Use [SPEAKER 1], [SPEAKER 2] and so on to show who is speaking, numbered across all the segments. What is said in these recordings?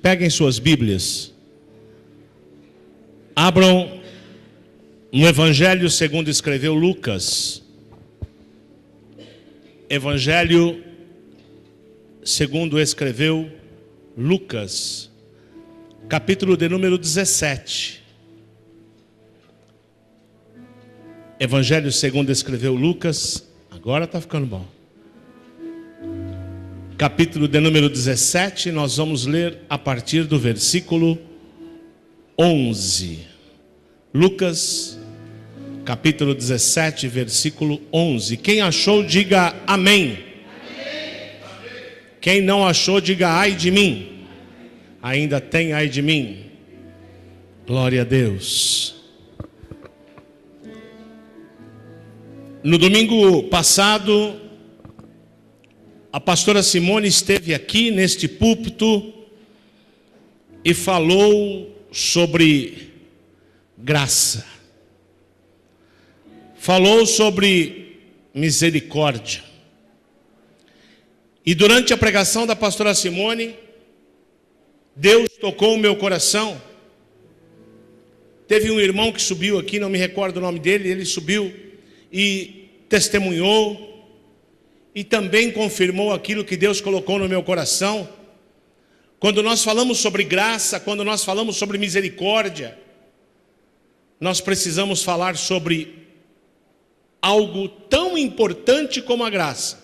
[SPEAKER 1] Peguem suas Bíblias. Abram no Evangelho segundo escreveu Lucas. Evangelho segundo escreveu Lucas, capítulo de número 17. Evangelho segundo escreveu Lucas, agora está ficando bom. Capítulo de número 17, nós vamos ler a partir do versículo 11. Lucas, capítulo 17, versículo 11. Quem achou, diga amém. Quem não achou, diga ai de mim. Ainda tem ai de mim. Glória a Deus. No domingo passado, a pastora Simone esteve aqui neste púlpito e falou sobre graça. Falou sobre misericórdia. E durante a pregação da pastora Simone, Deus tocou o meu coração. Teve um irmão que subiu aqui, não me recordo o nome dele, ele subiu e testemunhou e também confirmou aquilo que Deus colocou no meu coração. Quando nós falamos sobre graça, quando nós falamos sobre misericórdia, nós precisamos falar sobre algo tão importante como a graça.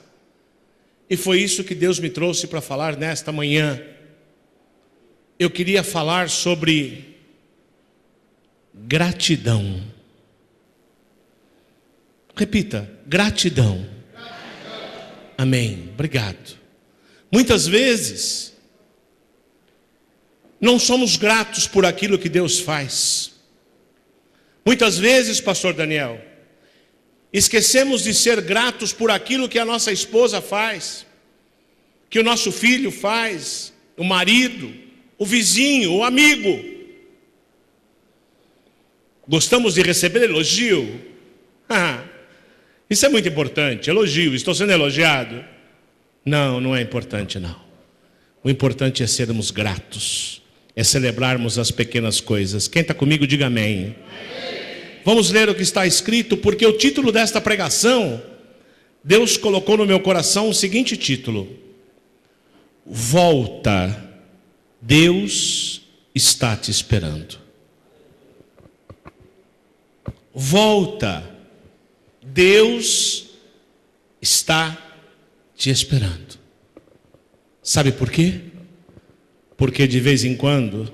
[SPEAKER 1] E foi isso que Deus me trouxe para falar nesta manhã. Eu queria falar sobre gratidão. Repita, gratidão. Amém, obrigado. Muitas vezes não somos gratos por aquilo que Deus faz. Muitas vezes, pastor Daniel, esquecemos de ser gratos por aquilo que a nossa esposa faz, que o nosso filho faz, o marido, o vizinho, o amigo. Gostamos de receber elogio? Isso é muito importante, elogio, estou sendo elogiado? Não, não é importante não. O importante é sermos gratos, é celebrarmos as pequenas coisas. Quem está comigo, diga amém. Vamos ler o que está escrito, porque o título desta pregação, Deus colocou no meu coração o seguinte título: Volta, Deus está te esperando. Volta, Deus está te esperando. Sabe por quê? Porque de vez em quando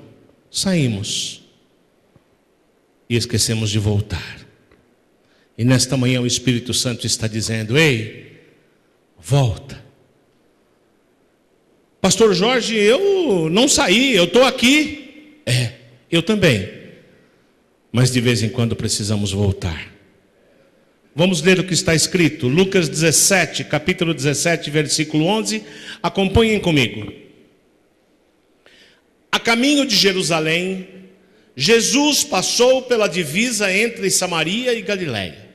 [SPEAKER 1] saímos e esquecemos de voltar. E nesta manhã o Espírito Santo está dizendo: ei, volta. Pastor Jorge, eu não saí, eu estou aqui. Eu também. Mas de vez em quando precisamos voltar. Vamos ler o que está escrito, Lucas 17, capítulo 17, versículo 11. Acompanhem comigo. A caminho de Jerusalém, Jesus passou pela divisa entre Samaria e Galiléia.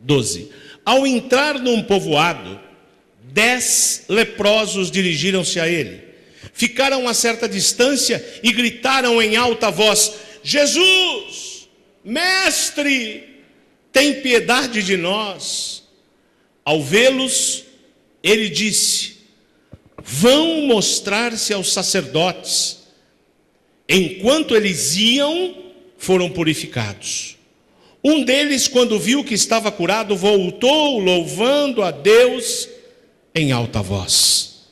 [SPEAKER 1] 12. Ao entrar num povoado, 10 leprosos dirigiram-se a ele. Ficaram a certa distância e gritaram em alta voz: Jesus, mestre, tem piedade de nós. Ao vê-los, ele disse: vão mostrar-se aos sacerdotes. Enquanto eles iam, foram purificados. Um deles, quando viu que estava curado, voltou louvando a Deus em alta voz.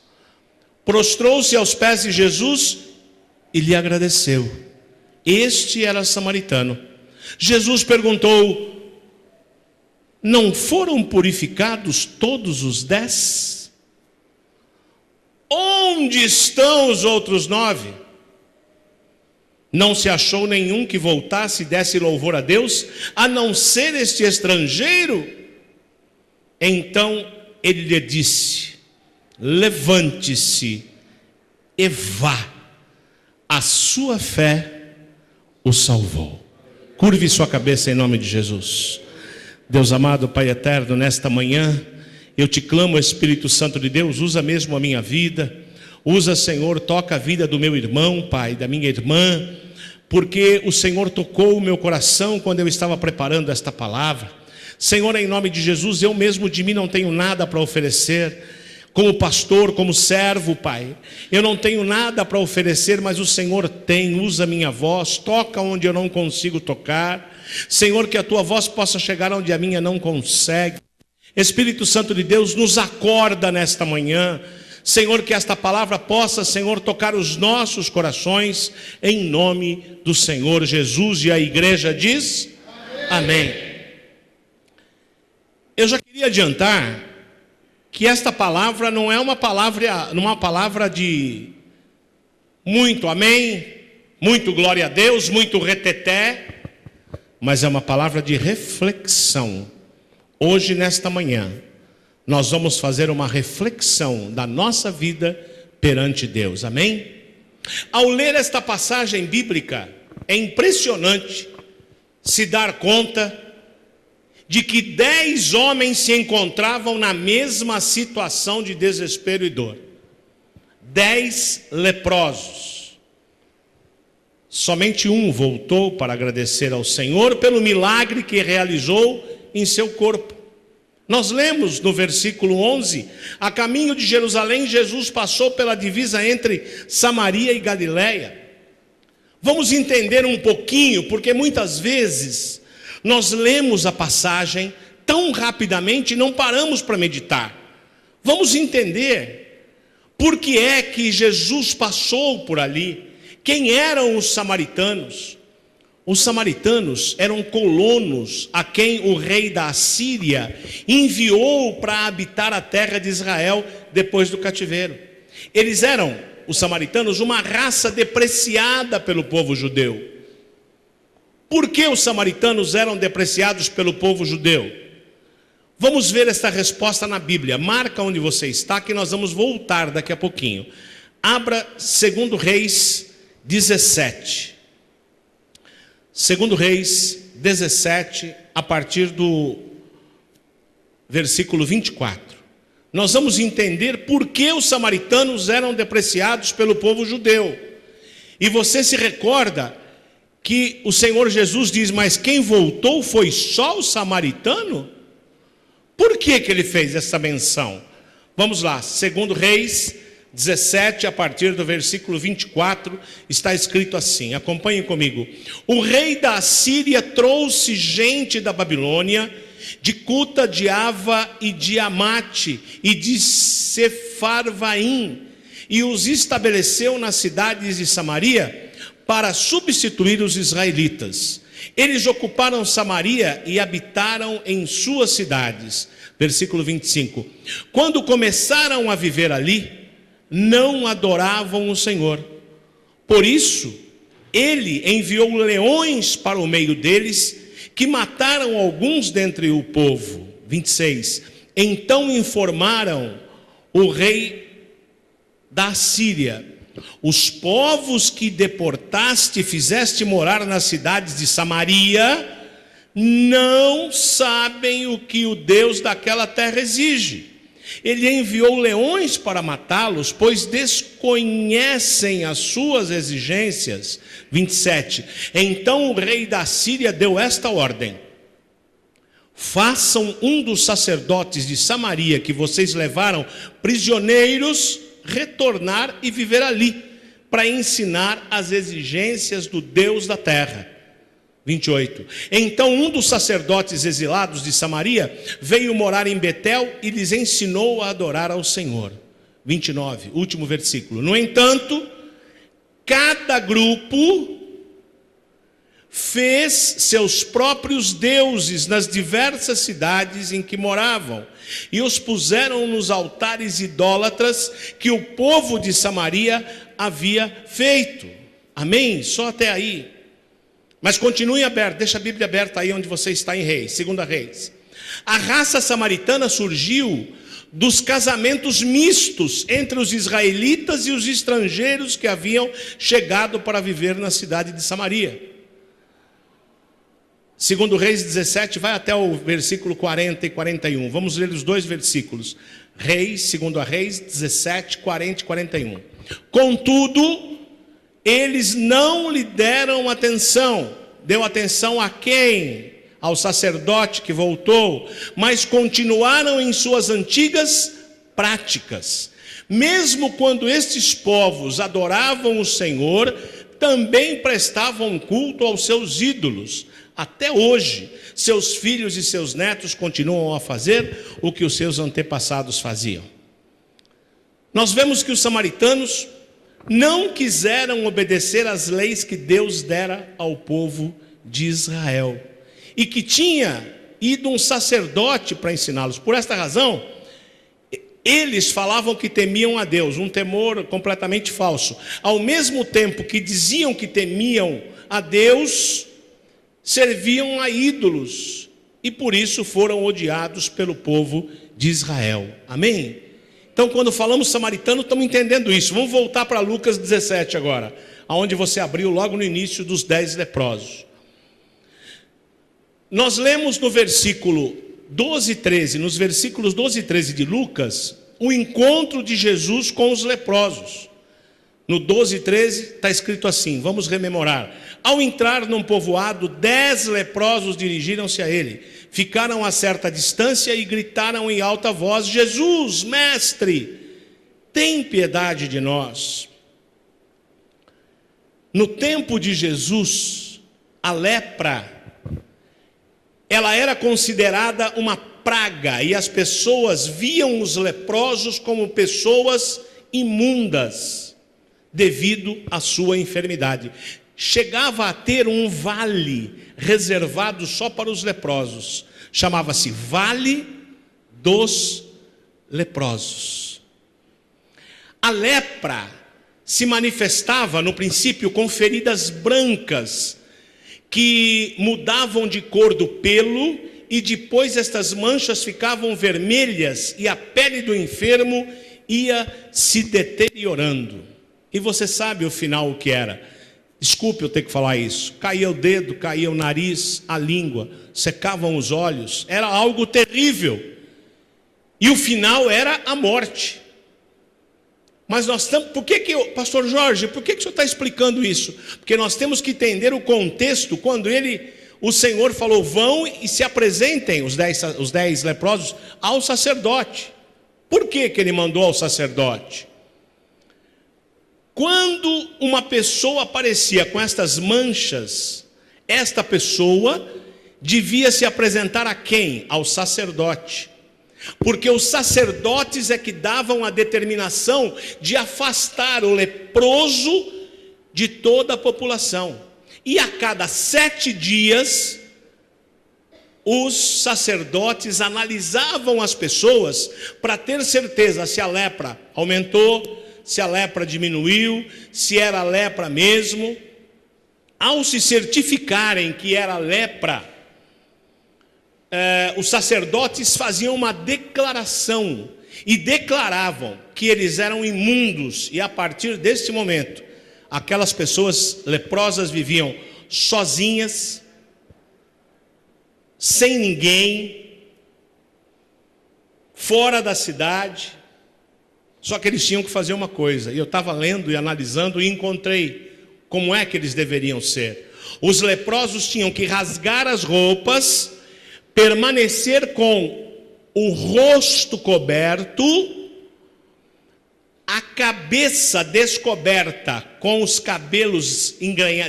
[SPEAKER 1] Prostrou-se aos pés de Jesus e lhe agradeceu. Este era samaritano. Jesus perguntou: não foram purificados todos os 10? Onde estão os outros 9? Não se achou nenhum que voltasse e desse louvor a Deus, a não ser este estrangeiro? Então ele lhe disse: levante-se e vá, a sua fé o salvou. Curve sua cabeça em nome de Jesus. Deus amado, Pai eterno, nesta manhã eu te clamo, Espírito Santo de Deus, usa mesmo a minha vida, Usa, Senhor, toca a vida do meu irmão, Pai, da minha irmã, porque o Senhor tocou o meu coração quando eu estava preparando esta palavra. Senhor, em nome de Jesus, eu mesmo de mim não tenho nada para oferecer, como pastor, como servo, Pai, eu não tenho nada para oferecer, mas o Senhor tem. Usa a minha voz, toca onde eu não consigo tocar, Senhor, que a tua voz possa chegar onde a minha não consegue. Espírito Santo de Deus, nos acorda nesta manhã, Senhor, que esta palavra possa, Senhor, tocar os nossos corações, em nome do Senhor Jesus. E a igreja diz: amém. Eu já queria adiantar que esta palavra não é uma palavra de muito amém, muito glória a Deus, muito reteté, mas é uma palavra de reflexão. Hoje, nesta manhã, nós vamos fazer uma reflexão da nossa vida perante Deus, amém? Ao ler esta passagem bíblica, é impressionante se dar conta de que 10 homens se encontravam na mesma situação de desespero e dor. 10 leprosos. Somente um voltou para agradecer ao Senhor pelo milagre que realizou em seu corpo. Nós lemos no versículo 11: a caminho de Jerusalém, Jesus passou pela divisa entre Samaria e Galileia. Vamos entender um pouquinho, porque muitas vezes nós lemos a passagem tão rapidamente e não paramos para meditar. Vamos entender por que é que Jesus passou por ali. Quem eram os samaritanos? Os samaritanos eram colonos a quem o rei da Assíria enviou para habitar a terra de Israel depois do cativeiro. Eles eram, os samaritanos, uma raça depreciada pelo povo judeu. Por que os samaritanos eram depreciados pelo povo judeu? Vamos ver esta resposta na Bíblia. Marca onde você está, que nós vamos voltar daqui a pouquinho. Abra 2 Reis 17. 2 Reis 17, a partir do versículo 24. Nós vamos entender por que os samaritanos eram depreciados pelo povo judeu. E você se recorda que o Senhor Jesus diz: mas quem voltou foi só o samaritano? Por que ele fez essa menção? Vamos lá, 2 Reis 17, a partir do versículo 24, está escrito assim, acompanhem comigo. O rei da Assíria trouxe gente da Babilônia, de Cuta, de Ava e de Amate e de Sefarvaim, e os estabeleceu nas cidades de Samaria para substituir os israelitas. Eles ocuparam Samaria e habitaram em suas cidades. Versículo 25. Quando começaram a viver ali, não adoravam o Senhor. Por isso, ele enviou leões para o meio deles, que mataram alguns dentre o povo. 26. Então informaram o rei da Síria: os povos que deportaste e fizeste morar nas cidades de Samaria não sabem o que o Deus daquela terra exige. Ele enviou leões para matá-los, pois desconhecem as suas exigências. 27. Então o rei da Síria deu esta ordem: façam um dos sacerdotes de Samaria que vocês levaram prisioneiros retornar e viver ali, para ensinar as exigências do Deus da terra. 28. Então um dos sacerdotes exilados de Samaria veio morar em Betel e lhes ensinou a adorar ao Senhor. 29, último versículo. No entanto, cada grupo fez seus próprios deuses nas diversas cidades em que moravam e os puseram nos altares idólatras que o povo de Samaria havia feito. Amém? Só até aí. Mas continue aberto, deixa a Bíblia aberta aí onde você está em Reis, 2 Reis. A raça samaritana surgiu dos casamentos mistos entre os israelitas e os estrangeiros que haviam chegado para viver na cidade de Samaria. 2 Reis 17, vai até o versículo 40 e 41. Vamos ler os dois versículos. Reis, 2 Reis 17, 40 e 41. Contudo, eles não lhe deram atenção. Deu atenção a quem? Ao sacerdote que voltou, mas continuaram em suas antigas práticas. Mesmo quando estes povos adoravam o Senhor, também prestavam culto aos seus ídolos. Até hoje, seus filhos e seus netos continuam a fazer o que os seus antepassados faziam. Nós vemos que os samaritanos não quiseram obedecer às leis que Deus dera ao povo de Israel, e que tinha ido um sacerdote para ensiná-los. Por esta razão, eles falavam que temiam a Deus, um temor completamente falso. Ao mesmo tempo que diziam que temiam a Deus, serviam a ídolos, e por isso foram odiados pelo povo de Israel. Amém? Então, quando falamos samaritano, estamos entendendo isso. Vamos voltar para Lucas 17 agora, onde você abriu logo no início dos 10 leprosos. Nós lemos no versículo 12 e 13, nos versículos 12 e 13 de Lucas, o encontro de Jesus com os leprosos. No 12 e 13 está escrito assim, vamos rememorar. Ao entrar num povoado, 10 leprosos dirigiram-se a ele. Ficaram a certa distância e gritaram em alta voz: Jesus, mestre, tem piedade de nós. No tempo de Jesus, a lepra, ela era considerada uma praga, e as pessoas viam os leprosos como pessoas imundas, devido à sua enfermidade. Chegava a ter um vale reservado só para os leprosos, chamava-se Vale dos Leprosos. A lepra se manifestava no princípio com feridas brancas, que mudavam de cor do pelo, e depois estas manchas ficavam vermelhas, e a pele do enfermo ia se deteriorando. E você sabe o final o que era. Desculpe eu ter que falar isso. Caía o dedo, caía o nariz, a língua, secavam os olhos. Era algo terrível. E o final era a morte. Mas nós estamos... Pastor Jorge, por que o senhor está explicando isso? Porque nós temos que entender o contexto quando o Senhor falou: vão e se apresentem, os 10 leprosos, ao sacerdote. Por que ele mandou ao sacerdote? Quando uma pessoa aparecia com estas manchas, esta pessoa devia se apresentar a quem? Ao sacerdote. Porque os sacerdotes é que davam a determinação de afastar o leproso de toda a população. E a cada 7 dias, os sacerdotes analisavam as pessoas para ter certeza se a lepra aumentou, se a lepra diminuiu, se era lepra mesmo. Ao se certificarem que era lepra, os sacerdotes faziam uma declaração e declaravam que eles eram imundos, e a partir desse momento, aquelas pessoas leprosas viviam sozinhas, sem ninguém, fora da cidade. Só que eles tinham que fazer uma coisa, e eu estava lendo e analisando e encontrei como é que eles deveriam ser. Os leprosos tinham que rasgar as roupas, permanecer com o rosto coberto, a cabeça descoberta, com os cabelos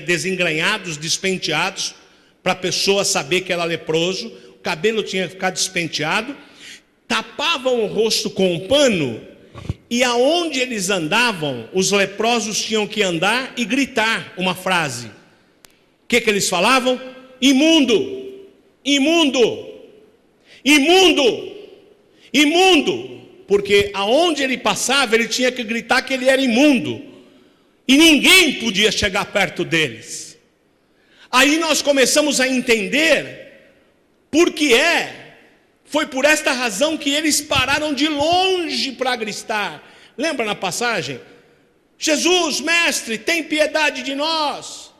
[SPEAKER 1] desengranhados, despenteados, para a pessoa saber que era leproso. O cabelo tinha que ficar despenteado, tapavam o rosto com um pano, e aonde eles andavam, os leprosos tinham que andar e gritar uma frase. O que eles falavam? Imundo, imundo, imundo, imundo. Porque aonde ele passava, ele tinha que gritar que ele era imundo, e ninguém podia chegar perto deles. Aí nós começamos a entender por que foi por esta razão que eles pararam de longe para gritar. Lembra na passagem? Jesus, mestre, tem piedade de nós.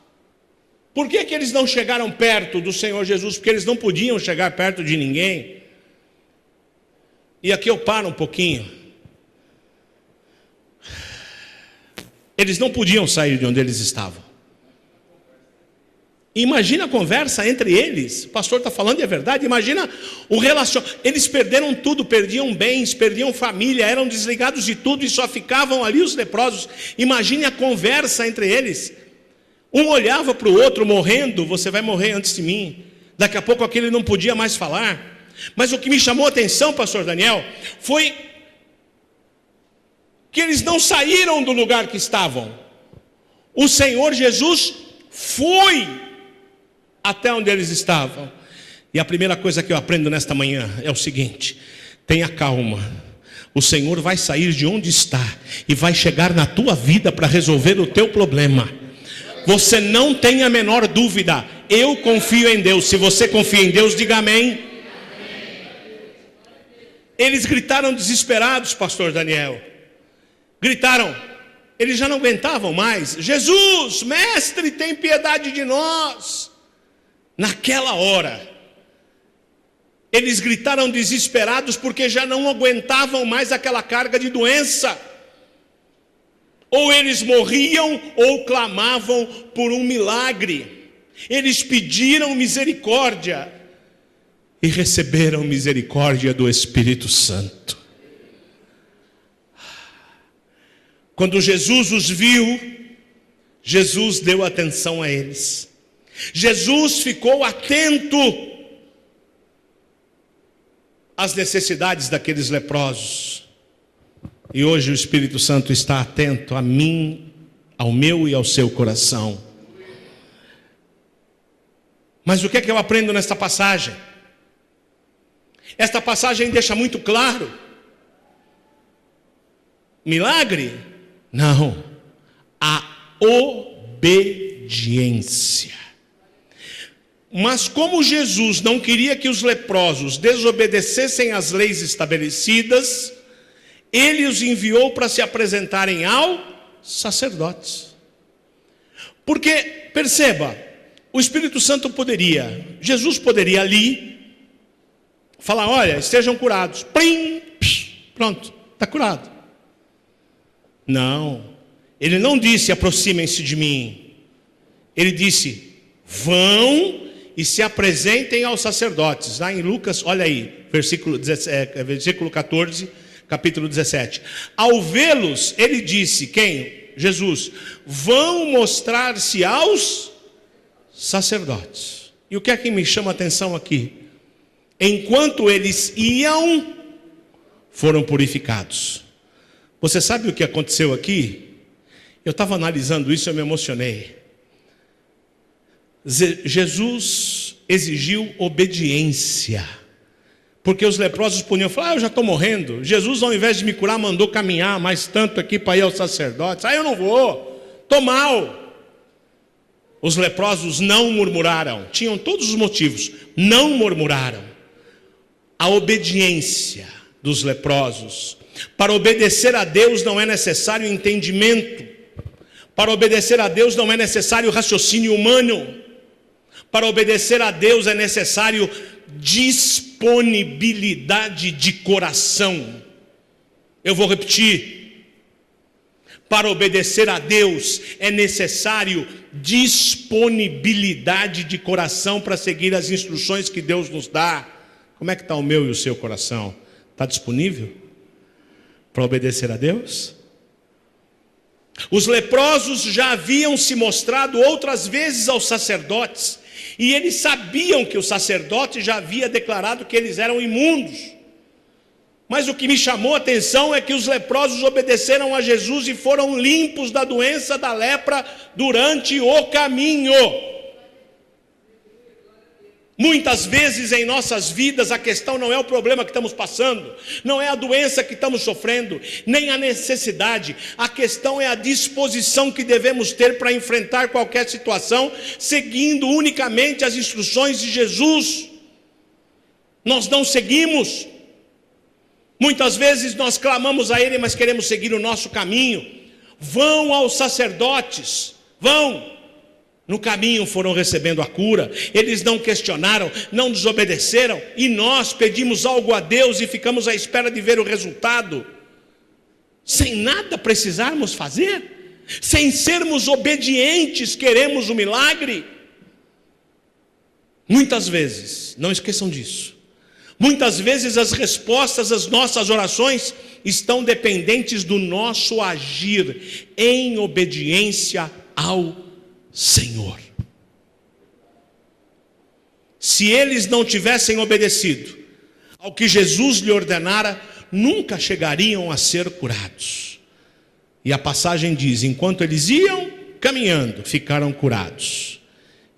[SPEAKER 1] Por que eles não chegaram perto do Senhor Jesus? Porque eles não podiam chegar perto de ninguém. E aqui eu paro um pouquinho. Eles não podiam sair de onde eles estavam. Imagina a conversa entre eles. O pastor está falando e é verdade. Imagina o relacionamento. Eles perderam tudo, perdiam bens, perdiam família, eram desligados de tudo e só ficavam ali os leprosos. Imagine a conversa entre eles. Um olhava para o outro morrendo: você vai morrer antes de mim. Daqui a pouco aquele não podia mais falar. Mas o que me chamou a atenção, pastor Daniel, foi que eles não saíram do lugar que estavam. O Senhor Jesus foi até onde eles estavam. E a primeira coisa que eu aprendo nesta manhã é o seguinte: tenha calma. O Senhor vai sair de onde está e vai chegar na tua vida para resolver o teu problema. Você não tem a menor dúvida. Eu confio em Deus. Se você confia em Deus, diga amém. Eles gritaram desesperados, pastor Daniel. Gritaram. Eles já não aguentavam mais. Jesus, mestre, tem piedade de nós. Naquela hora, eles gritaram desesperados porque já não aguentavam mais aquela carga de doença. Ou eles morriam ou clamavam por um milagre. Eles pediram misericórdia e receberam misericórdia do Espírito Santo. Quando Jesus os viu, Jesus deu atenção a eles. Jesus ficou atento às necessidades daqueles leprosos. E hoje o Espírito Santo está atento a mim, ao meu e ao seu coração. Mas o que é que eu aprendo nesta passagem? Esta passagem deixa muito claro: milagre? Não. A obediência. Mas como Jesus não queria que os leprosos desobedecessem às leis estabelecidas, ele os enviou para se apresentarem aos sacerdotes. Porque, perceba, o Espírito Santo Jesus poderia ali falar: olha, estejam curados. Plim, pronto, está curado. Não, ele não disse: aproximem-se de mim. Ele disse: vão e se apresentem aos sacerdotes. Lá em Lucas, olha aí, versículo 14, capítulo 17. Ao vê-los, ele disse: quem? Jesus. Vão mostrar-se aos sacerdotes. E o que é que me chama a atenção aqui? Enquanto eles iam, foram purificados. Você sabe o que aconteceu aqui? Eu estava analisando isso e eu me emocionei. Jesus exigiu obediência. Porque os leprosos podiam falar: eu já estou morrendo. Jesus, ao invés de me curar, mandou caminhar mais tanto aqui para ir aos sacerdotes. Eu não vou, estou mal. Os leprosos não murmuraram. Tinham todos os motivos, não murmuraram. A obediência dos leprosos. Para obedecer a Deus não é necessário entendimento. Para obedecer a Deus não é necessário raciocínio humano. Para obedecer a Deus é necessário disponibilidade de coração. Eu vou repetir. Para obedecer a Deus é necessário disponibilidade de coração para seguir as instruções que Deus nos dá. Como é que está o meu e o seu coração? Está disponível para obedecer a Deus? Os leprosos já haviam se mostrado outras vezes aos sacerdotes, e eles sabiam que o sacerdote já havia declarado que eles eram imundos. Mas o que me chamou a atenção é que os leprosos obedeceram a Jesus e foram limpos da doença da lepra durante o caminho. Muitas vezes em nossas vidas a questão não é o problema que estamos passando, não é a doença que estamos sofrendo, nem a necessidade. A questão é a disposição que devemos ter para enfrentar qualquer situação, seguindo unicamente as instruções de Jesus. Nós não seguimos. Muitas vezes nós clamamos a Ele, mas queremos seguir o nosso caminho. Vão aos sacerdotes, vão. No caminho foram recebendo a cura. Eles não questionaram, não desobedeceram. E nós pedimos algo a Deus e ficamos à espera de ver o resultado, sem nada precisarmos fazer. Sem sermos obedientes, queremos o milagre? Muitas vezes, não esqueçam disso, muitas vezes as respostas às nossas orações estão dependentes do nosso agir em obediência ao Senhor. Se eles não tivessem obedecido ao que Jesus lhe ordenara, nunca chegariam a ser curados. E a passagem diz: enquanto eles iam caminhando, ficaram curados.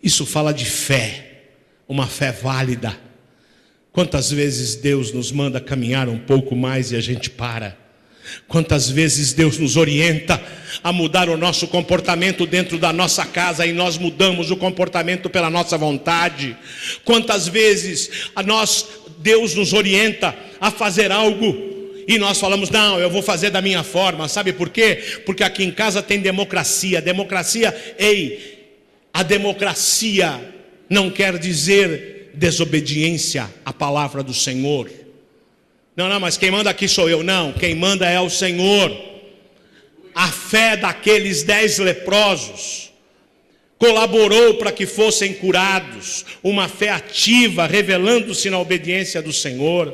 [SPEAKER 1] Isso fala de fé, uma fé válida. Quantas vezes Deus nos manda caminhar um pouco mais e a gente para? Quantas vezes Deus nos orienta a mudar o nosso comportamento dentro da nossa casa e nós mudamos o comportamento pela nossa vontade? Quantas vezes Deus nos orienta a fazer algo e nós falamos: não, eu vou fazer da minha forma. Sabe por quê? Porque aqui em casa tem democracia. A democracia não quer dizer desobediência à palavra do Senhor. Não, mas quem manda aqui sou eu. Não, quem manda é o Senhor. A fé daqueles 10 leprosos colaborou para que fossem curados. Uma fé ativa, revelando-se na obediência do Senhor.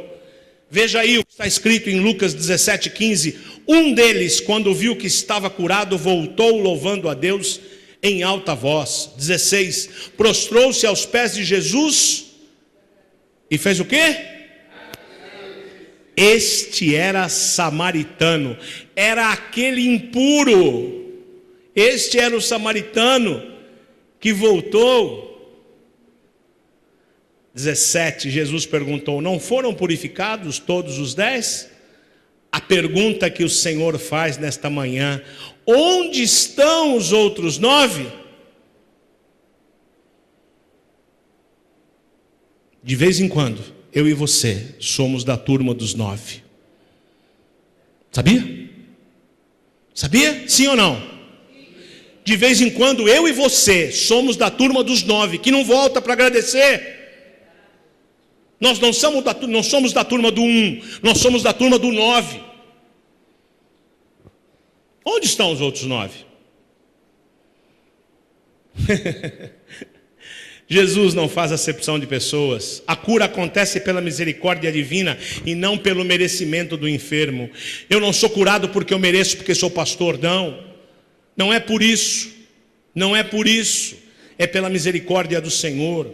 [SPEAKER 1] Veja aí o que está escrito em Lucas 17:15. Um deles, quando viu que estava curado, voltou louvando a Deus em alta voz. 16. Prostrou-se aos pés de Jesus e fez o quê? Este era samaritano, era aquele impuro. Este era o samaritano que voltou. 17, Jesus perguntou: não foram purificados todos os 10? A pergunta que o Senhor faz nesta manhã: onde estão os outros 9? De vez em quando, eu e você somos da turma dos 9. Sabia? Sabia? Sim ou não? De vez em quando eu e você somos da turma dos 9, que não volta para agradecer. Nós não somos da turma do 1, nós somos da turma do 9. Onde estão os outros 9? Jesus não faz acepção de pessoas. A cura acontece pela misericórdia divina e não pelo merecimento do enfermo. Eu não sou curado porque eu mereço, porque sou pastor. Não é por isso. Não é por isso. É pela misericórdia do Senhor.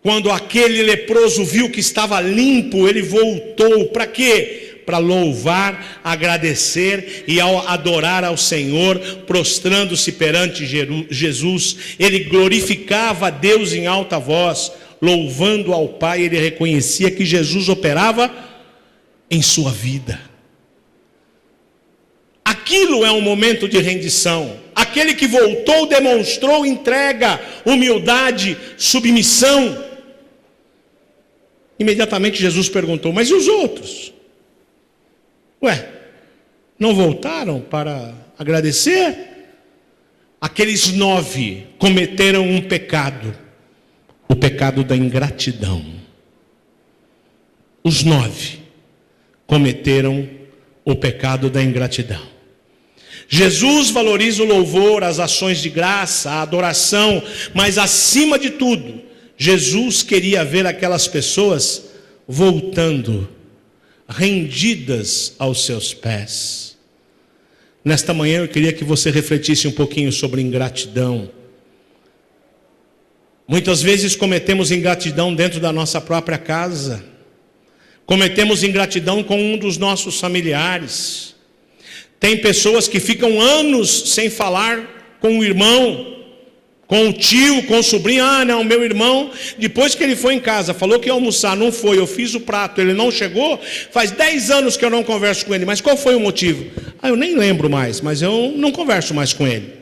[SPEAKER 1] Quando aquele leproso viu que estava limpo, ele voltou. Para quê? Para louvar, agradecer e ao adorar ao Senhor, prostrando-se perante Jesus, ele glorificava a Deus em alta voz, louvando ao Pai. Ele reconhecia que Jesus operava em sua vida. Aquilo é um momento de rendição. Aquele que voltou demonstrou entrega, humildade, submissão. Imediatamente Jesus perguntou: mas e os outros? Não voltaram para agradecer? Aqueles 9 cometeram um pecado, o pecado da ingratidão. Os 9 cometeram o pecado da ingratidão. Jesus valoriza o louvor, as ações de graça, a adoração, mas acima de tudo, Jesus queria ver aquelas pessoas voltando, rendidas aos seus pés. Nesta manhã eu queria que você refletisse um pouquinho sobre ingratidão. Muitas vezes cometemos ingratidão dentro da nossa própria casa. Cometemos ingratidão com um dos nossos familiares. Tem pessoas que ficam anos sem falar com o irmão, com o tio, com o sobrinho. Meu irmão, depois que ele foi em casa, falou que ia almoçar, não foi, eu fiz o prato, ele não chegou, faz 10 anos que eu não converso com ele. Mas qual foi o motivo? Eu nem lembro mais, mas eu não converso mais com ele.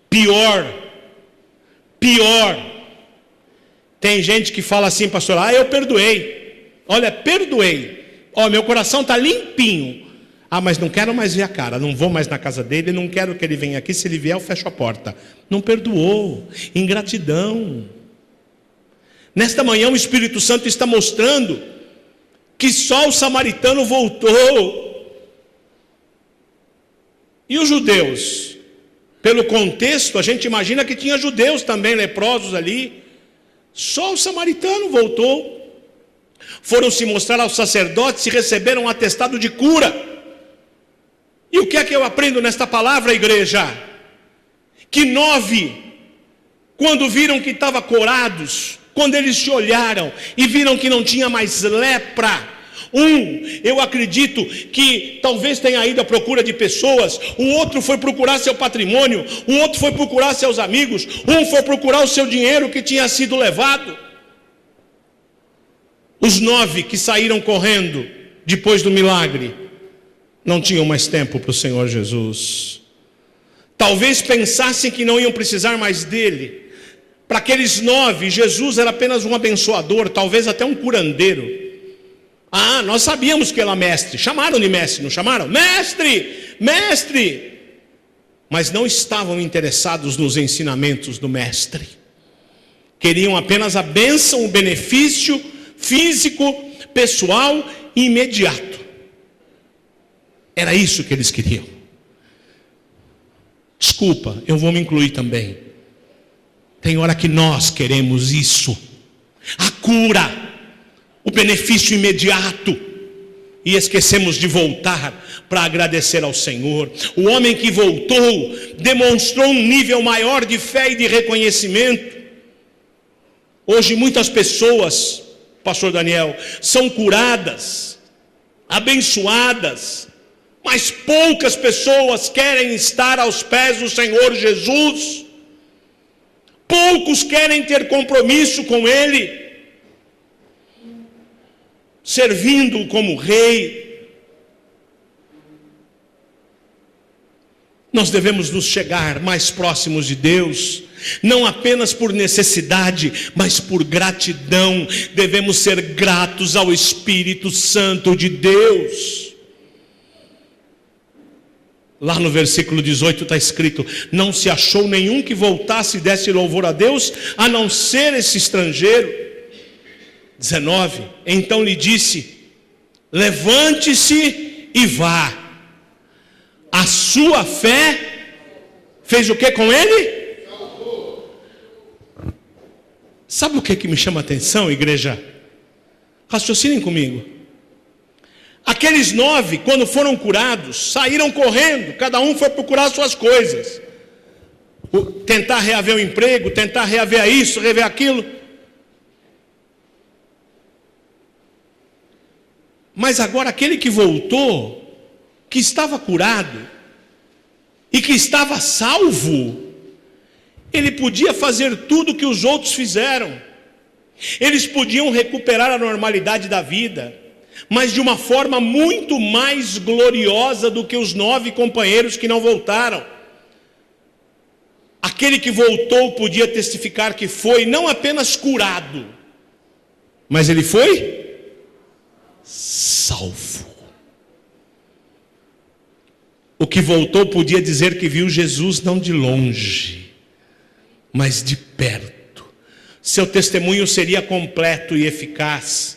[SPEAKER 1] Pior, tem gente que fala assim: pastor, eu perdoei. Olha, perdoei, meu coração está limpinho. Mas não quero mais ver a cara, não vou mais na casa dele, não quero que ele venha aqui, se ele vier eu fecho a porta. Não perdoou, ingratidão. Nesta manhã o Espírito Santo está mostrando que só o samaritano voltou. E os judeus? Pelo contexto, a gente imagina que tinha judeus também leprosos ali. Só o samaritano voltou. Foram se mostrar aos sacerdotes e receberam um atestado de cura. E o que é que eu aprendo nesta palavra, igreja? Que 9, quando viram que estavam curados, quando eles se olharam e viram que não tinha mais lepra, eu acredito que talvez tenha ido à procura de pessoas, o outro foi procurar seu patrimônio, o outro foi procurar seus amigos, um foi procurar o seu dinheiro que tinha sido levado. Os 9 que saíram correndo depois do milagre não tinham mais tempo para o Senhor Jesus. Talvez pensassem que não iam precisar mais dele. Para aqueles 9, Jesus era apenas um abençoador, talvez até um curandeiro. Nós sabíamos que ele era mestre. Chamaram de mestre, não chamaram? Mestre! Mestre! Mas não estavam interessados nos ensinamentos do mestre. Queriam apenas a bênção, o benefício físico, pessoal e imediato. Era isso que eles queriam. Desculpa, eu vou me incluir também. Tem hora que nós queremos isso. A cura, o benefício imediato, e esquecemos de voltar para agradecer ao Senhor. O homem que voltou demonstrou um nível maior de fé e de reconhecimento. Hoje muitas pessoas, pastor Daniel, são curadas, abençoadas, mas poucas pessoas querem estar aos pés do Senhor Jesus. Poucos querem ter compromisso com Ele, servindo-o como rei. Nós devemos nos chegar mais próximos de Deus, não apenas por necessidade, mas por gratidão. Devemos ser gratos ao Espírito Santo de Deus. Lá no versículo 18 está escrito: não se achou nenhum que voltasse e desse louvor a Deus, a não ser esse estrangeiro. 19, então lhe disse: levante-se e vá. A sua fé fez o que com ele? Sabe o que me chama a atenção, igreja? Raciocinem comigo. Aqueles 9, quando foram curados, saíram correndo, cada um foi procurar suas coisas, tentar reaver o emprego, tentar reaver isso, reaver aquilo. Mas agora aquele que voltou, que estava curado e que estava salvo, ele podia fazer tudo o que os outros fizeram. Eles podiam recuperar a normalidade da vida, mas de uma forma muito mais gloriosa do que os 9 companheiros que não voltaram. Aquele que voltou podia testificar que foi não apenas curado, mas ele foi salvo. O que voltou podia dizer que viu Jesus não de longe, mas de perto. Seu testemunho seria completo e eficaz.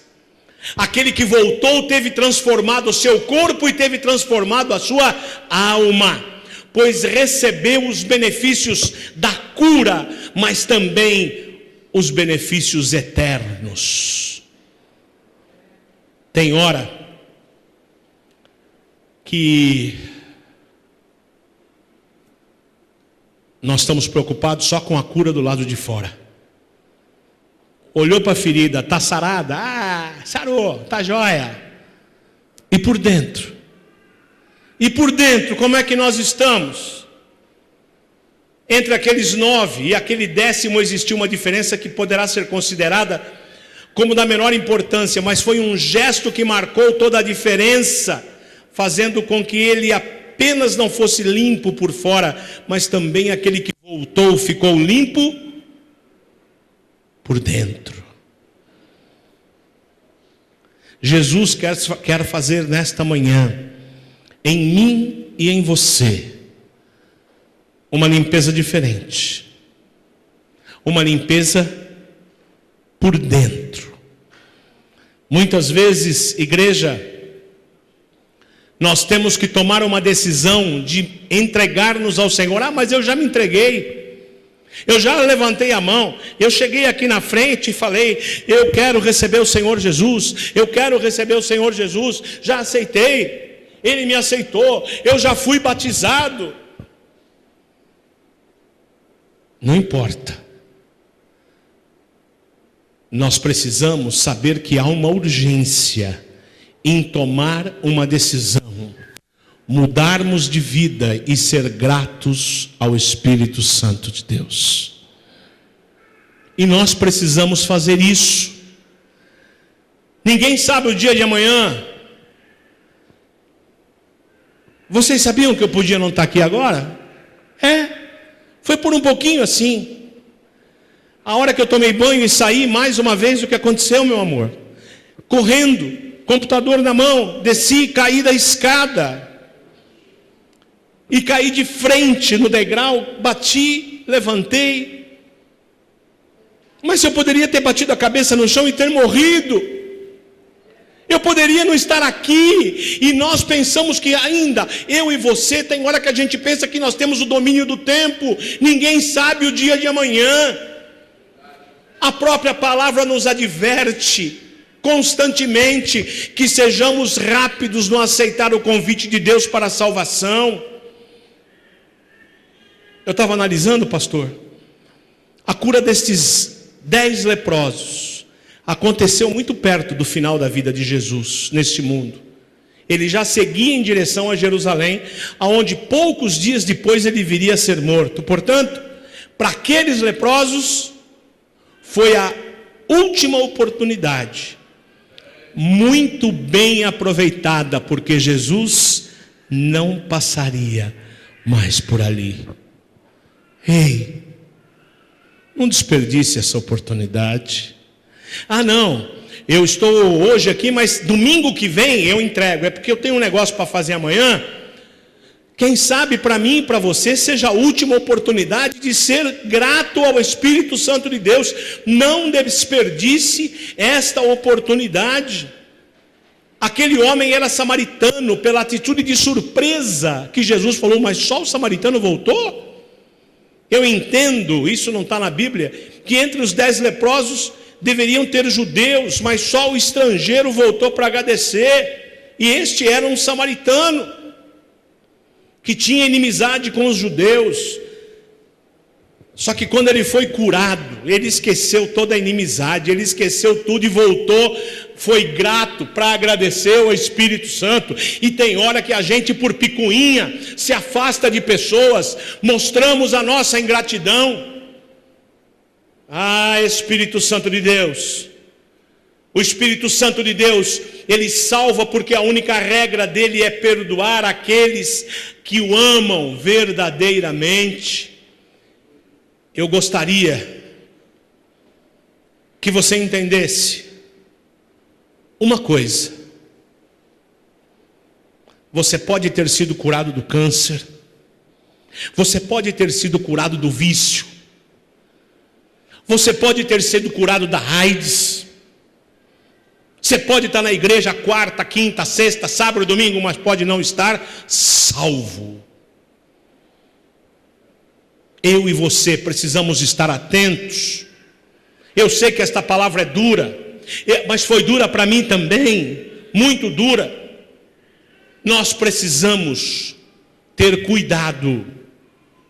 [SPEAKER 1] Aquele que voltou teve transformado o seu corpo e teve transformado a sua alma, pois recebeu os benefícios da cura, mas também os benefícios eternos. Tem hora que nós estamos preocupados só com a cura do lado de fora. Olhou para a ferida, está sarada? Sarou, está jóia. E por dentro? E por dentro, como é que nós estamos? Entre aqueles 9 e aquele 10º existiu uma diferença que poderá ser considerada como da menor importância, mas foi um gesto que marcou toda a diferença, fazendo com que ele apenas não fosse limpo por fora, mas também aquele que voltou ficou limpo por dentro. Jesus quer fazer nesta manhã, em mim e em você, uma limpeza diferente, uma limpeza por dentro. Muitas vezes, igreja, Nós temos que tomar uma decisão de entregar-nos ao Senhor. Ah, mas eu já me entreguei, eu já levantei a mão, eu cheguei aqui na frente e falei, eu quero receber o Senhor Jesus, eu quero receber o Senhor Jesus, já aceitei, Ele me aceitou, eu já fui batizado. Não importa. Nós precisamos saber que há uma urgência em tomar uma decisão, mudarmos de vida e ser gratos ao Espírito Santo de Deus. E nós precisamos fazer isso. Ninguém sabe o dia de amanhã. Vocês sabiam que eu podia não estar aqui agora? Foi por um pouquinho assim. A hora que eu tomei banho e saí, mais uma vez, o que aconteceu, meu amor? Correndo, computador na mão, desci, caí da escada. E caí de frente no degrau, bati, levantei. Mas eu poderia ter batido a cabeça no chão e ter morrido. Eu poderia não estar aqui. E nós pensamos que ainda, eu e você, tem hora que a gente pensa que nós temos o domínio do tempo. Ninguém sabe o dia de amanhã. A própria palavra nos adverte constantemente que sejamos rápidos no aceitar o convite de Deus para a salvação. Eu estava analisando, pastor, a cura destes 10 leprosos aconteceu muito perto do final da vida de Jesus neste mundo. Ele já seguia em direção a Jerusalém, aonde poucos dias depois ele viria a ser morto. Portanto, para aqueles leprosos, foi a última oportunidade, muito bem aproveitada, porque Jesus não passaria mais por ali. Ei, não desperdice essa oportunidade. Ah não, eu estou hoje aqui, mas domingo que vem eu entrego, é porque eu tenho um negócio para fazer amanhã. Quem sabe para mim e para você seja a última oportunidade de ser grato ao Espírito Santo de Deus. Não desperdice esta oportunidade. Aquele homem era samaritano, pela atitude de surpresa que Jesus falou, mas só o samaritano voltou? Eu entendo, isso não está na Bíblia, que entre os 10 leprosos deveriam ter judeus, mas só o estrangeiro voltou para agradecer. E este era um samaritano que tinha inimizade com os judeus. Só que quando ele foi curado, ele esqueceu toda a inimizade, ele esqueceu tudo e voltou, foi grato para agradecer ao Espírito Santo. E tem hora que a gente, por picuinha, se afasta de pessoas, mostramos a nossa ingratidão. Ah, Espírito Santo de Deus, o Espírito Santo de Deus, Ele salva porque a única regra dele é perdoar aqueles que o amam verdadeiramente. Eu gostaria que você entendesse uma coisa: você pode ter sido curado do câncer, você pode ter sido curado do vício, você pode ter sido curado da AIDS, você pode estar na igreja quarta, quinta, sexta, sábado, domingo, mas pode não estar salvo. Eu e você precisamos estar atentos. Eu sei que esta palavra é dura, mas foi dura para mim também, muito dura. Nós precisamos ter cuidado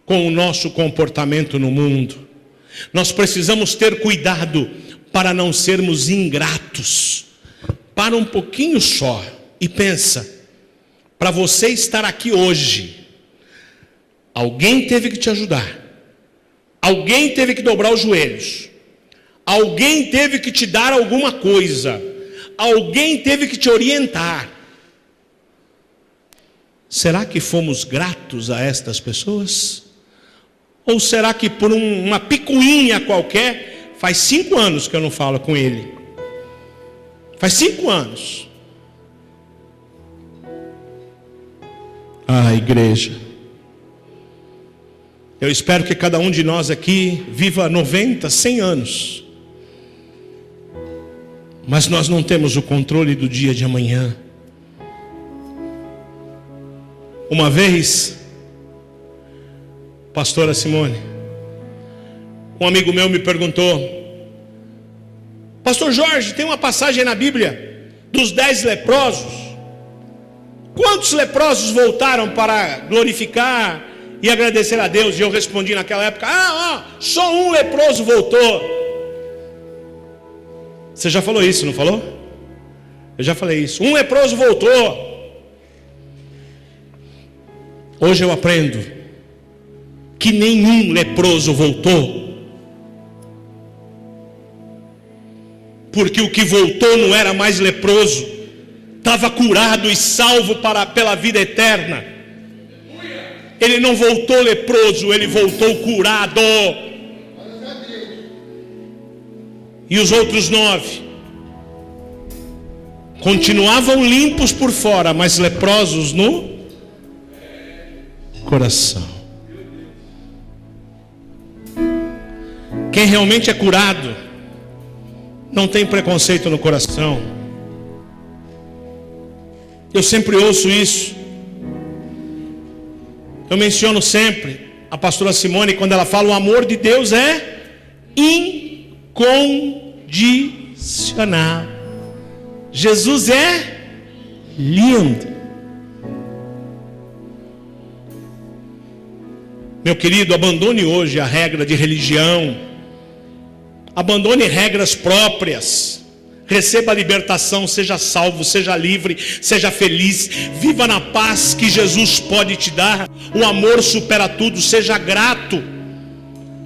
[SPEAKER 1] com o nosso comportamento no mundo. Nós precisamos ter cuidado para não sermos ingratos. Para um pouquinho só e pensa, para você estar aqui hoje, alguém teve que te ajudar, alguém teve que dobrar os joelhos, alguém teve que te dar alguma coisa, alguém teve que te orientar. Será que fomos gratos a estas pessoas? Ou será que por uma picuinha qualquer, faz 5 anos que eu não falo com ele, faz 5 anos. Ah, igreja, eu espero que cada um de nós aqui viva 90, 100 anos. Mas nós não temos o controle do dia de amanhã. Uma vez, pastora Simone, um amigo meu me perguntou: Pastor Jorge, tem uma passagem na Bíblia dos 10 leprosos. Quantos leprosos voltaram para glorificar e agradecer a Deus? E eu respondi naquela época: só um leproso voltou. Você já falou isso, não falou? Eu já falei isso. Um leproso voltou. Hoje eu aprendo que nenhum leproso voltou, porque o que voltou não era mais leproso, estava curado e salvo pela vida eterna. Ele não voltou leproso, ele voltou curado. E os outros 9 continuavam limpos por fora, mas leprosos no coração. Quem realmente é curado não tem preconceito no coração. Eu sempre ouço isso. Eu menciono sempre a pastora Simone quando ela fala: o amor de Deus é incondicional. Jesus é lindo. Meu querido, abandone hoje a regra de religião, abandone regras próprias, receba a libertação, seja salvo, seja livre, seja feliz, viva na paz que Jesus pode te dar. O amor supera tudo, seja grato.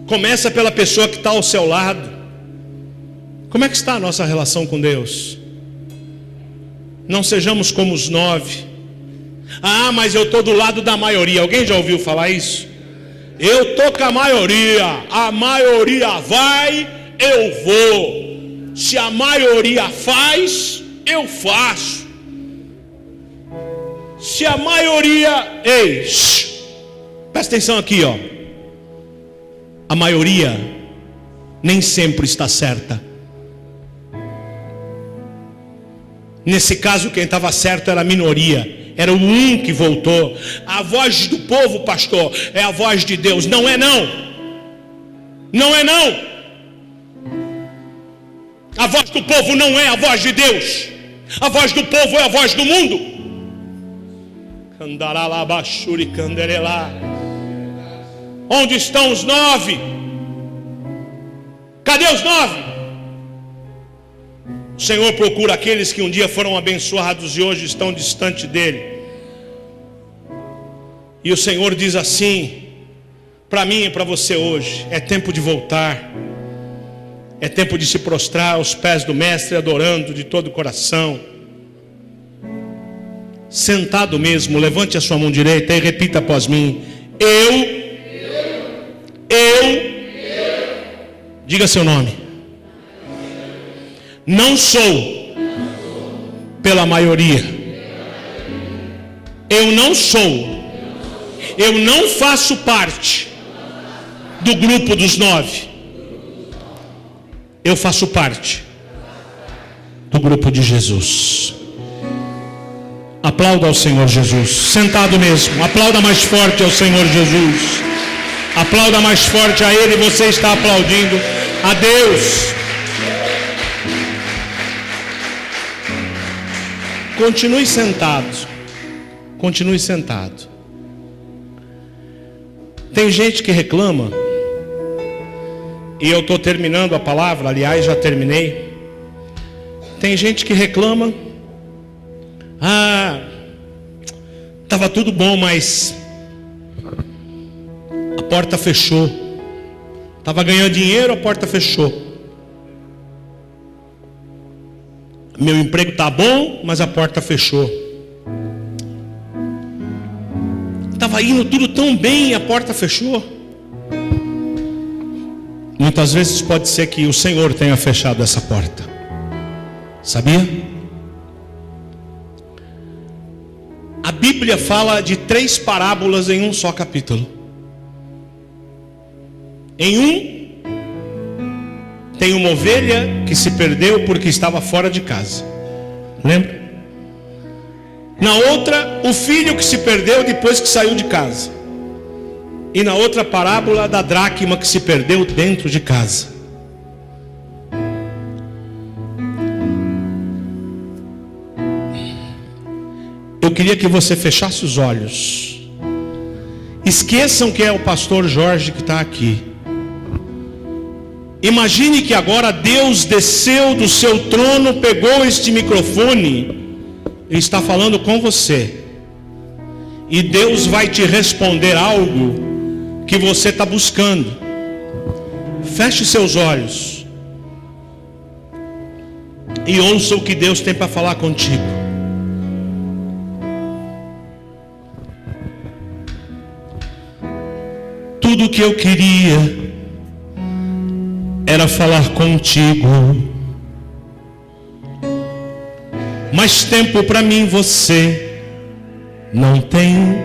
[SPEAKER 1] Começa pela pessoa que está ao seu lado. Como é que está a nossa relação com Deus? Não sejamos como os 9. Mas eu estou do lado da maioria. Alguém já ouviu falar isso? Eu estou com a maioria vai, eu vou. Se a maioria faz, eu faço. Se a maioria... presta atenção aqui, ó. A maioria nem sempre está certa. Nesse caso, quem estava certo era a minoria. Era o um que voltou. A voz do povo, pastor, é a voz de Deus. Não é não. Não é não. A voz do povo não é a voz de Deus. A voz do povo é a voz do mundo. Onde estão os 9? Cadê os 9? O Senhor procura aqueles que um dia foram abençoados e hoje estão distante dele. E o Senhor diz assim para mim e para você hoje: é tempo de voltar. É tempo de se prostrar aos pés do Mestre, adorando de todo o coração. Sentado mesmo, levante a sua mão direita e repita após mim: eu. Diga seu nome. Não sou pela maioria. Eu não sou. Eu não faço parte do grupo dos 9. Eu faço parte do grupo de Jesus. Aplauda ao Senhor Jesus. Sentado mesmo. Aplauda mais forte ao Senhor Jesus. Aplauda mais forte a Ele. Você está aplaudindo a Deus. Continue sentado. Continue sentado. Tem gente que reclama, e eu estou terminando a palavra, aliás, já terminei. Tem gente que reclama: estava tudo bom, mas a porta fechou. Estava ganhando dinheiro, a porta fechou. Meu emprego está bom, mas a porta fechou. Estava indo tudo tão bem, a porta fechou. Muitas vezes pode ser que o Senhor tenha fechado essa porta. Sabia? A Bíblia fala de 3 parábolas em um só capítulo. Em um, tem uma ovelha que se perdeu porque estava fora de casa. Lembra? Na outra, o filho que se perdeu depois que saiu de casa. E na outra parábola, da dracma que se perdeu dentro de casa. Eu queria que você fechasse os olhos. Esqueçam que é o pastor Jorge que está aqui. Imagine que agora Deus desceu do seu trono, pegou este microfone e está falando com você. E Deus vai te responder algo que você está buscando. Feche seus olhos e ouça o que Deus tem para falar contigo. Tudo que eu queria era falar contigo, mas tempo para mim você não tem.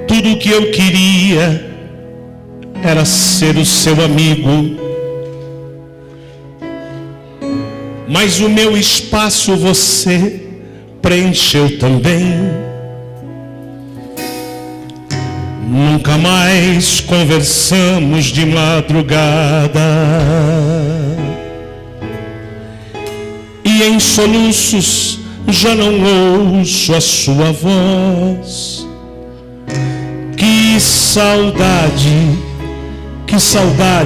[SPEAKER 1] Tudo que eu queria era ser o seu amigo, mas o meu espaço você preencheu também. Nunca mais conversamos de madrugada, e em soluços já não ouço a sua voz. Que saudade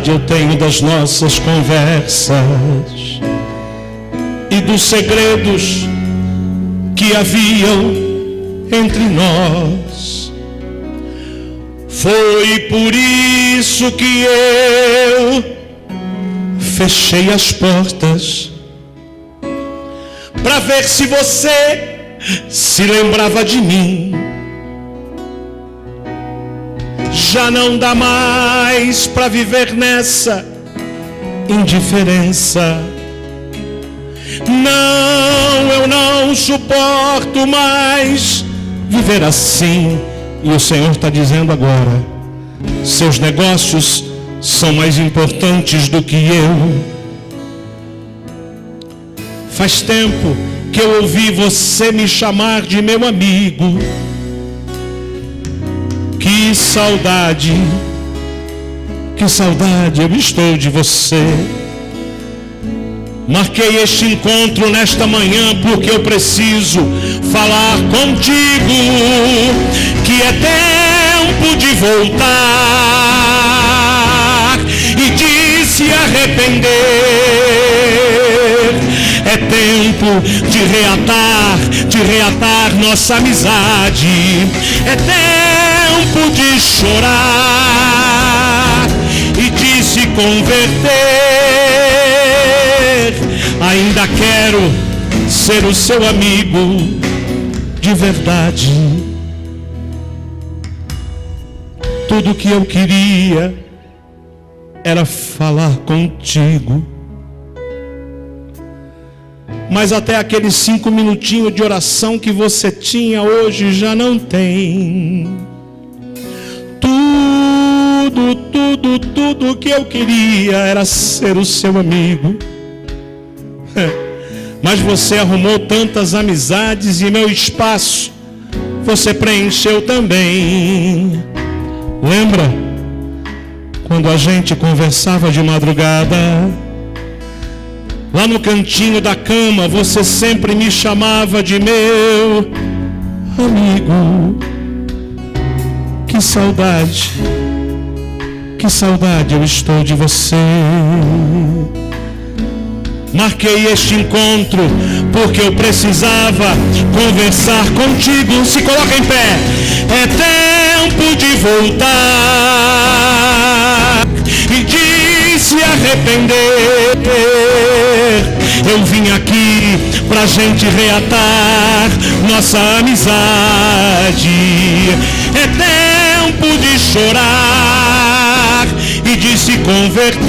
[SPEAKER 1] eu tenho das nossas conversas e dos segredos que haviam entre nós. Foi por isso que eu fechei as portas, para ver se você se lembrava de mim. Já não dá mais para viver nessa indiferença. Não, eu não suporto mais viver assim. E o Senhor está dizendo agora: seus negócios são mais importantes do que eu. Faz tempo que eu ouvi você me chamar de meu amigo. Que saudade eu estou de você. Marquei este encontro nesta manhã porque eu preciso falar contigo, que é tempo de voltar e de se arrepender. É tempo de reatar nossa amizade. É tempo de chorar e de se converter. Ainda quero ser o seu amigo de verdade. Tudo que eu queria era falar contigo, mas até aqueles 5 minutinhos de oração que você tinha hoje já não tem. Tudo que eu queria era ser o seu amigo. Mas você arrumou tantas amizades e meu espaço você preencheu também. Lembra quando a gente conversava de madrugada? Lá no cantinho da cama você sempre me chamava de meu amigo. Que saudade eu estou de você. Marquei este encontro porque eu precisava conversar contigo. Se coloca em pé. É tempo de voltar e de se arrepender. Eu vim aqui pra gente reatar nossa amizade. É tempo de chorar e de se converter.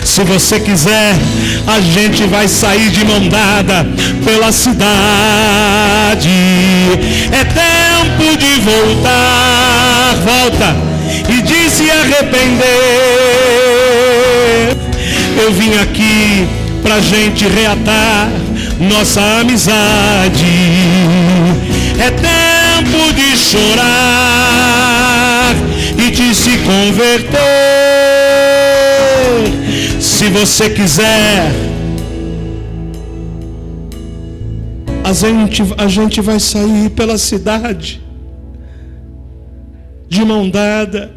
[SPEAKER 1] Se você quiser, a gente vai sair de mão dada pela cidade. É tempo de voltar, volta, e de se arrepender. Eu vim aqui pra gente reatar nossa amizade. É tempo de chorar e de se converter. Se você quiser, a gente vai sair pela cidade de mão dada.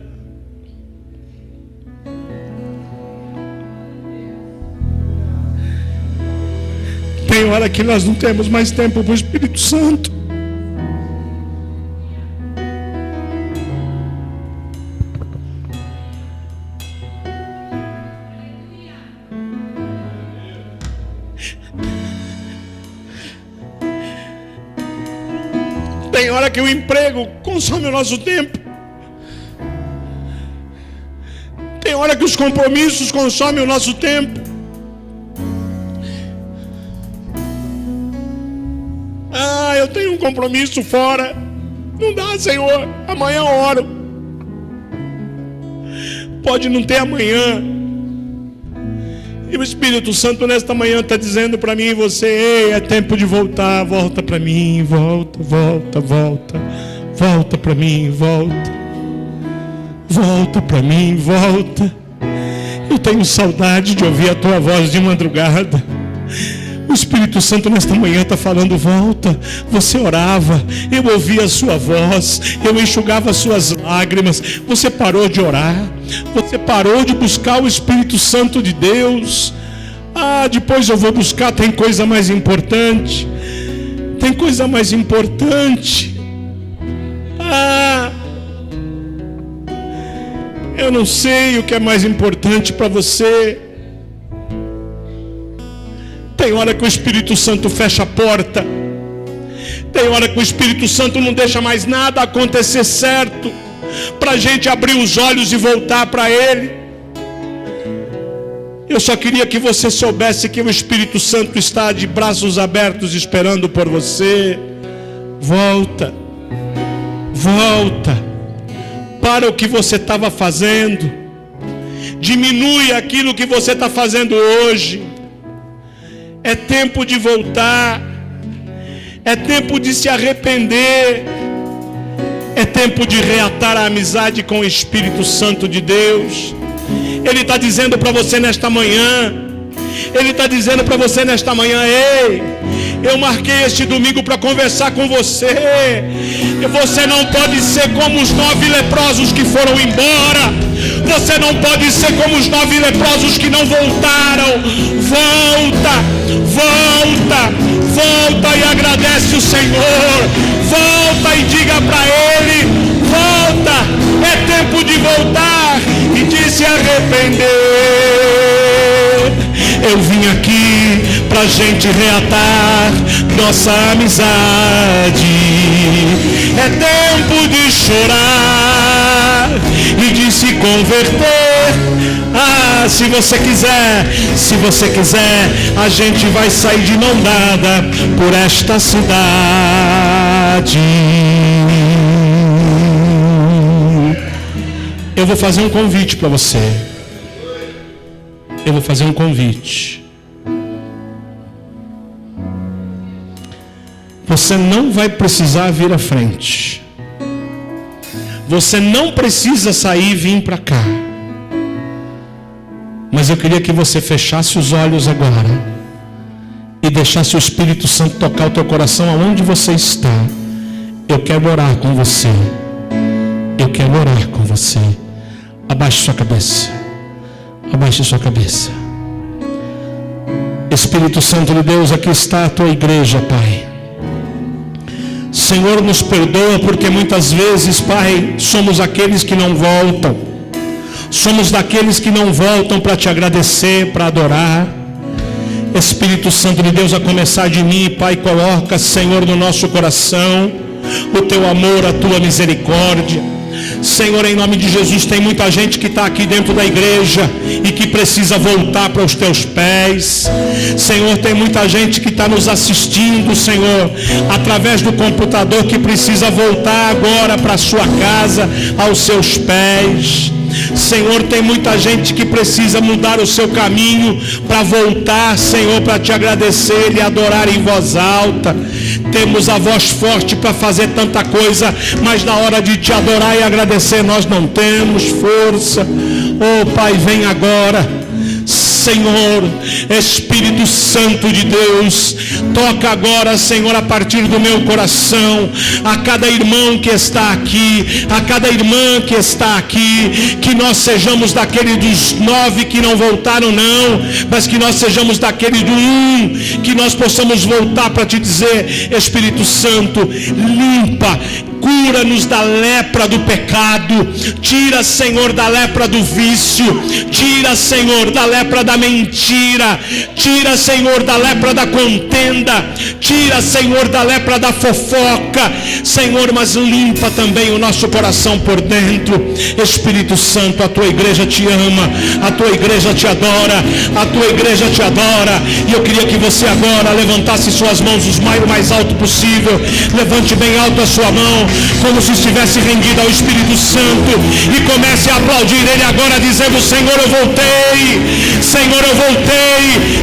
[SPEAKER 1] Tem hora que nós não temos mais tempo para o Espírito Santo. Tem hora que o emprego consome o nosso tempo. Tem hora que os compromissos consomem o nosso tempo. Eu tenho um compromisso fora. Não dá, Senhor. Amanhã eu oro. Pode não ter amanhã. E o Espírito Santo nesta manhã está dizendo para mim e você: ei, é tempo de voltar. Volta para mim, volta, volta, volta. Volta para mim, volta. Volta para mim, volta. Eu tenho saudade de ouvir a tua voz de madrugada. O Espírito Santo nesta manhã está falando: volta. Você orava, eu ouvia a sua voz, eu enxugava as suas lágrimas. Você parou de orar, você parou de buscar o Espírito Santo de Deus. Depois eu vou buscar, tem coisa mais importante. Tem coisa mais importante. Eu não sei o que é mais importante para você. Tem hora que o Espírito Santo fecha a porta. Tem hora que o Espírito Santo não deixa mais nada acontecer certo, para a gente abrir os olhos e voltar para Ele. Eu só queria que você soubesse que o Espírito Santo está de braços abertos esperando por você. Volta. Volta. Para o que você estava fazendo. Diminui aquilo que você está fazendo hoje. É tempo de voltar. É tempo de se arrepender. É tempo de reatar a amizade com o Espírito Santo de Deus. Ele está dizendo para você nesta manhã. Ele está dizendo para você nesta manhã: ei, eu marquei este domingo para conversar com você. Você não pode ser como os 9 leprosos que foram embora. Você não pode ser como os 9 leprosos que não voltaram. Volta, volta, volta e agradece o Senhor. Volta e diga para Ele: volta, é tempo de voltar e de se arrepender. Eu vim aqui pra gente reatar nossa amizade. É tempo de chorar e de se converter. Se você quiser, a gente vai sair de mão dada por esta cidade. Eu vou fazer um convite para você. Eu vou fazer um convite. Você não vai precisar vir à frente. Você não precisa sair e vir para cá. Mas eu queria que você fechasse os olhos agora e deixasse o Espírito Santo tocar o teu coração aonde você está. Eu quero orar com você. Eu quero orar com você. Abaixe sua cabeça. Abaixe sua cabeça. Espírito Santo de Deus, aqui está a tua igreja, Pai. Senhor, nos perdoa porque muitas vezes, Pai, somos aqueles que não voltam. Somos daqueles que não voltam para te agradecer, para adorar. Espírito Santo de Deus, a começar de mim, Pai, coloca, Senhor, no nosso coração o teu amor, a tua misericórdia. Senhor, em nome de Jesus, tem muita gente que está aqui dentro da igreja e que precisa voltar para os teus pés. Senhor, tem muita gente que está nos assistindo, Senhor, através do computador, que precisa voltar agora para a sua casa, aos seus pés. Senhor, tem muita gente que precisa mudar o seu caminho para voltar, Senhor, para te agradecer e adorar em voz alta. Temos a voz forte para fazer tanta coisa, mas na hora de te adorar e agradecer nós não temos força. Oh Pai, vem agora, Senhor, Espírito Santo de Deus, toca agora, Senhor, a partir do meu coração, a cada irmão que está aqui, a cada irmã que está aqui, que nós sejamos daquele dos 9 que não voltaram não, mas que nós sejamos daquele do 1, que nós possamos voltar para te dizer: Espírito Santo, limpa, cura-nos da lepra do pecado, tira, Senhor, da lepra do vício, tira, Senhor, da lepra da mentira, tira, Senhor, da lepra da contenda, tira, Senhor, da lepra da fofoca, Senhor, mas limpa também o nosso coração por dentro. Espírito Santo, a tua igreja te ama, a tua igreja te adora, a tua igreja te adora, e eu queria que você agora levantasse suas mãos o mais alto possível. Levante bem alto a sua mão, como se estivesse rendido ao Espírito Santo, e comece a aplaudir Ele agora, dizendo: Senhor, eu voltei, Senhor, eu voltei.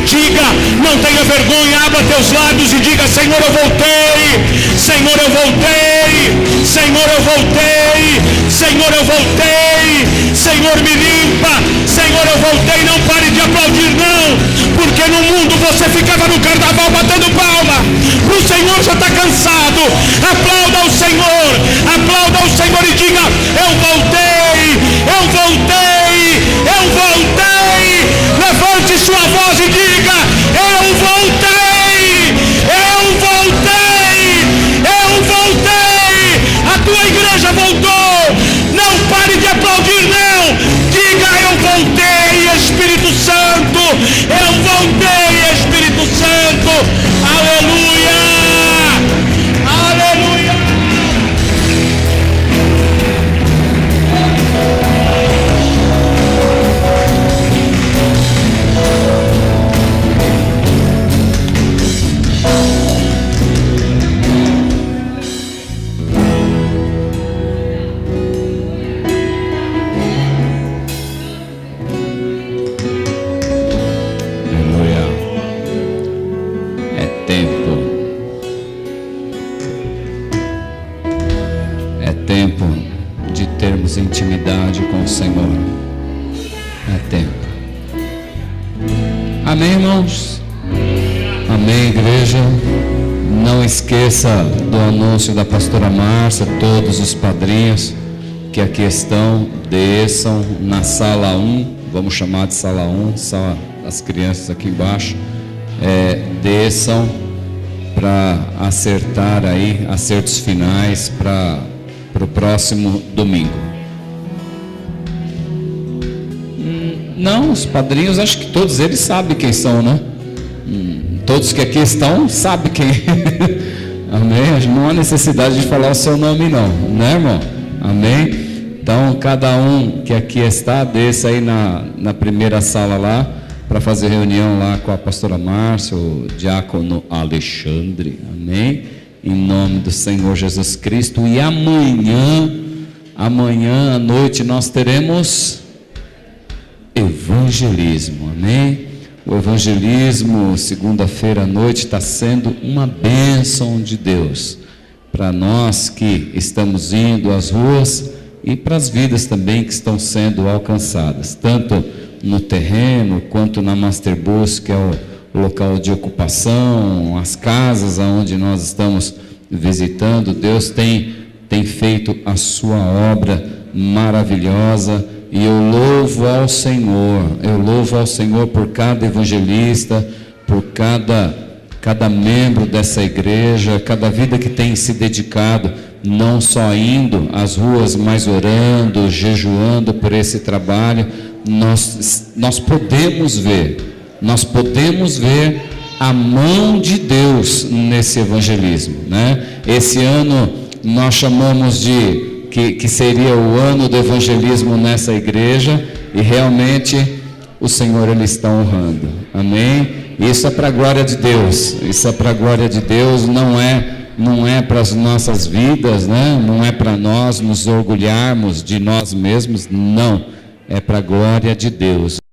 [SPEAKER 1] Diga, não tenha vergonha, abra teus lábios e diga: Senhor, eu voltei, Senhor, eu voltei, Senhor, eu voltei, Senhor, eu voltei, Senhor, me limpa, Senhor, eu voltei. Não pare de aplaudir não, porque no mundo você ficava no carnaval batendo palma, o Senhor já está cansado. Aplauda ao Senhor, aplauda ao Senhor e diga: eu voltei, eu voltei, eu voltei. Levante sua voz e diga: eu voltei, eu voltei, eu voltei. A tua igreja voltou. Não pare de aplaudir não, diga: eu voltei, Espírito Santo, eu voltei, Espírito Santo. Aleluia, aleluia.
[SPEAKER 2] Intimidade com o Senhor. É tempo. Amém, irmãos? Amém, igreja? Não esqueça do anúncio da pastora Márcia. Todos os padrinhos que aqui estão, desçam na sala 1, vamos chamar de sala 1, sala das crianças aqui embaixo, desçam para acertar aí, acertos finais para o próximo domingo. Não, os padrinhos, acho que todos eles sabem quem são, né? Todos que aqui estão sabem quem. Amém? Não há necessidade de falar o seu nome não, né, irmão? Amém? Então, cada um que aqui está, desça aí na primeira sala lá, para fazer reunião lá com a pastora Márcia, o diácono Alexandre. Amém? Em nome do Senhor Jesus Cristo. E amanhã à noite nós teremos evangelismo, amém? O evangelismo, segunda-feira à noite, está sendo uma bênção de Deus para nós que estamos indo às ruas e para as vidas também que estão sendo alcançadas, tanto no terreno quanto na Masterbus, que é o local de ocupação, as casas onde nós estamos visitando. Deus tem feito a sua obra maravilhosa. E eu louvo ao Senhor por cada evangelista, por cada membro dessa igreja, cada vida que tem se dedicado, não só indo às ruas, mas orando, jejuando por esse trabalho. Nós podemos ver a mão de Deus nesse evangelismo, né? Esse ano nós chamamos que seria o ano do evangelismo nessa igreja, e realmente o Senhor Ele está honrando, amém? Isso é para a glória de Deus, isso é para a glória de Deus, não é para as nossas vidas, né? Não é para nós nos orgulharmos de nós mesmos, não, é para a glória de Deus.